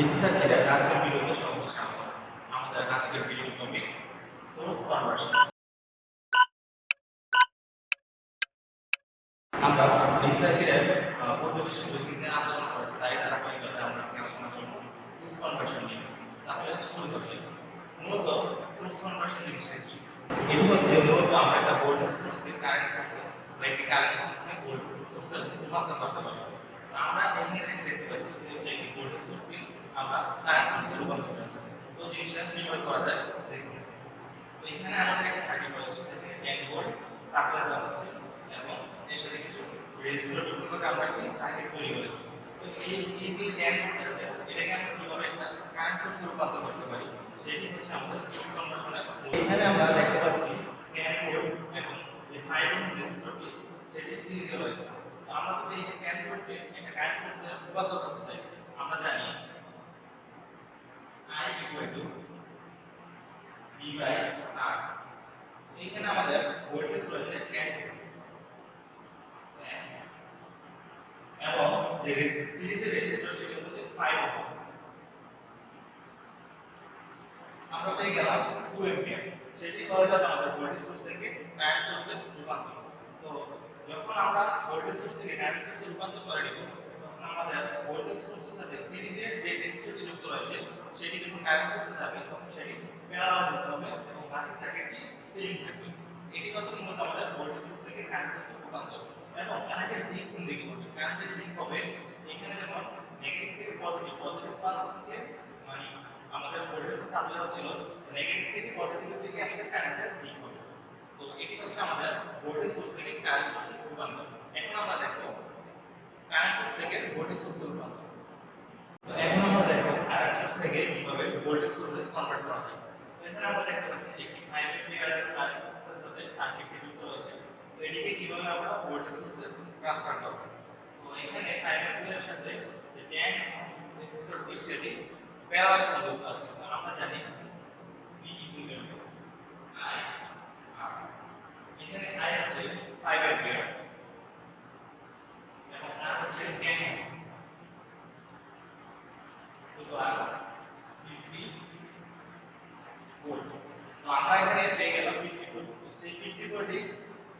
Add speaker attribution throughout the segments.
Speaker 1: DC সার্কিটের আজকের ভিডিওতে সবাইকে স্বাগত। আমাদের আজকের ভিডিও টপিক সোর্স কনভার্সন। আমরা ডিসি সার্কিটের পূর্বে যে বেসিক নিয়ে আলোচনা করেছি তাই ধারাবাহিকতায় আমরা আজকে আলোচনা করব সোর্স কনভার্সন নিয়ে। তাহলে শুরু করি। মূলত সোর্স কনভার্সন জিনিসটা কি? এটি হচ্ছে মূলত আমরা একটা ভোল্টেজ সোর্স থেকে কারেন্ট সোর্সে বা একটি কারেন্ট সোর্সকে ভোল্টেজ সোর্সে রূপান্তর করতে পারি। আমরা এখানে দেখতে পাচ্ছি যে একটি ভোল্টেজ সোর্সকে আমরা কারেন্ট সোর্সে রূপান্তর করতে পারি। তো জিনিসটা কিভাবে করা যায় দেখুন। তো এখানে আমাদের একটা সার্কিট রয়েছে, যেখানে 10 ভোল্ট সাপ্লাই দেওয়া হচ্ছে এবং এর সাথে কিছু রেজিস্টর যুক্ত করে আমরা একটি সার্কিট তৈরি করেছি। তো এই যে 10 ভোল্ট আছে এটাকে আমরা কিভাবে একটা কারেন্ট সোর্সে রূপান্তর করতে পারি সেটি হচ্ছে আমাদের সোর্স কনভার্সনের। এখানে আমরা দেখতে পাচ্ছি 10 ভোল্ট এবং এই 5 ওহম রেজিস্টরটি যেটি সিরিজে রয়েছে। তো আমরা যদি এই 10 ভোল্টকে একটা কারেন্ট সোর্সে রূপান্তর করতে চাই, আমরা জানি I V by R। এখানে আমাদের ভোল্টেজ রয়েছে 10 ভোল্ট এবং যে সিরিজের রেজিস্টর সেটি হচ্ছে 5 ওহম। আমরা পেয়ে গেলাম 2 অ্যাম্পিয়ার। সেটি হয়ে যাবে আমাদের ভোল্টেজ সোর্স থেকে কারেন্ট সোর্সে রূপান্তর। তো যখন আমরা ভোল্টেজ সোর্স থেকে কারেন্ট সোর্সে রূপান্তর করে নিব, তখন আমাদের ভোল্টেজ সোর্সের সাথে সিরিজে যে রেজিস্টরটি যুক্ত রয়েছে সেটি যখন কারেন্ট সোর্সে যাবে তখন সেটি প্যারালাল যুক্ত হবে এবং বাকি সার্কিটটি সেম থাকবে। এটি হচ্ছে মূলত আমাদের ভোল্টেজ সোর্স থেকে কারেন্ট সোর্সে রূপান্তর। এবং কারেন্টের দিক কোন দিকে হবে? কারেন্টের দিক হবে এখানে যেমন নেগেটিভ থেকে পজিটিভ, পজিটিভ প্রান্ত থেকে মানে আমাদের ভোল্টেজ সাপ্লাই হচ্ছিল, নেগেটিভ থেকে পজিটিভের দিকে আমাদের কারেন্টের দিক হবে। তো এটি হচ্ছে আমাদের ভোল্টেজ সোর্স থেকে কারেন্ট সোর্সে রূপান্তর। এখন আমরা দেখব কারেন্ট সোর্স থেকে ভোল্টেজ সোর্সে রূপান্তর। তো এখন আমরা দেখব কারেন্ট সোর্স থেকে কিভাবে ভোল্টেজ সোর্সে কনভার্ট করা যায়। তো এখানে আমরা দেখতে পাচ্ছি যে একটি 5 অ্যাম্পিয়ারের কারেন্ট সোর্সের সাথে সার্কিটটি যুক্ত রয়েছে। তো এটিকে কিভাবে আমরা ভোল্টেজ সোর্সে ট্রান্সফার করব? তো এখানে 5 অ্যাম্পিয়ারের সাথে যে 10 রেজিস্টরটি সেটি প্যারালাল সংযুক্ত আছে। তো আমরা জানি V I R। এখানে I হচ্ছে 5 অ্যাম্পিয়ার এবং R হচ্ছে 10 ওহম। সুতরাং 50 ভোল্ট। তো আমরা এখানে পেয়ে গেলাম 50 ভোল্ট। তো সেই 50 ভোল্টই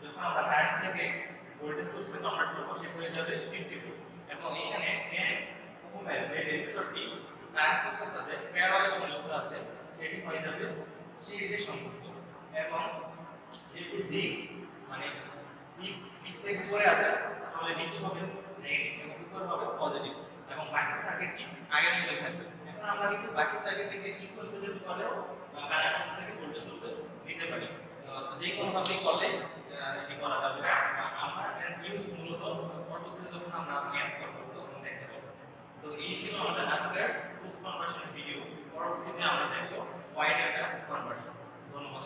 Speaker 1: যখন আমরা কারেন্ট থেকে ভোল্টেজ সোর্সে কনভার্ট করব সেটা হয়ে যাবে 50 ভোল্ট। এবং এখানে 10 ওহমের যে রেজিস্টরটি কারেন্ট সোর্সের সাথে প্যারালালে সংযুক্ত আছে সেটি হয়ে যাবে সিরিজে সংযুক্ত। এবং যেহেতু দিক মানে দিক নিচ থেকে উপরে আছে তাহলে নিচে হবে নেগেটিভ এবং উপরে হবে পজিটিভ এবং বাকি সার্কিটটি আগের মতোই থাকবে। এখন আমরা কিন্তু বাকি সার্কিটটিকে ইকুইভ্যালেন্ট করেও কারেন্ট সোর্স থেকে ভোল্টেজ সোর্সে নিতে পারি। তো যে কোনো ভাবে করলে এটি করা যাবে। আমরা এর ইউজ মূলত পরবর্তীতে যখন আমরা ম্যাথ করব তখন দেখতে পাবো। তো এই ছিল আমাদের আজকের সোর্স কনভার্সন ভিডিও। পরবর্তীতে আমরা দেখব ওয়াই ডেল্টা কনভার্সন। ধন্যবাদ।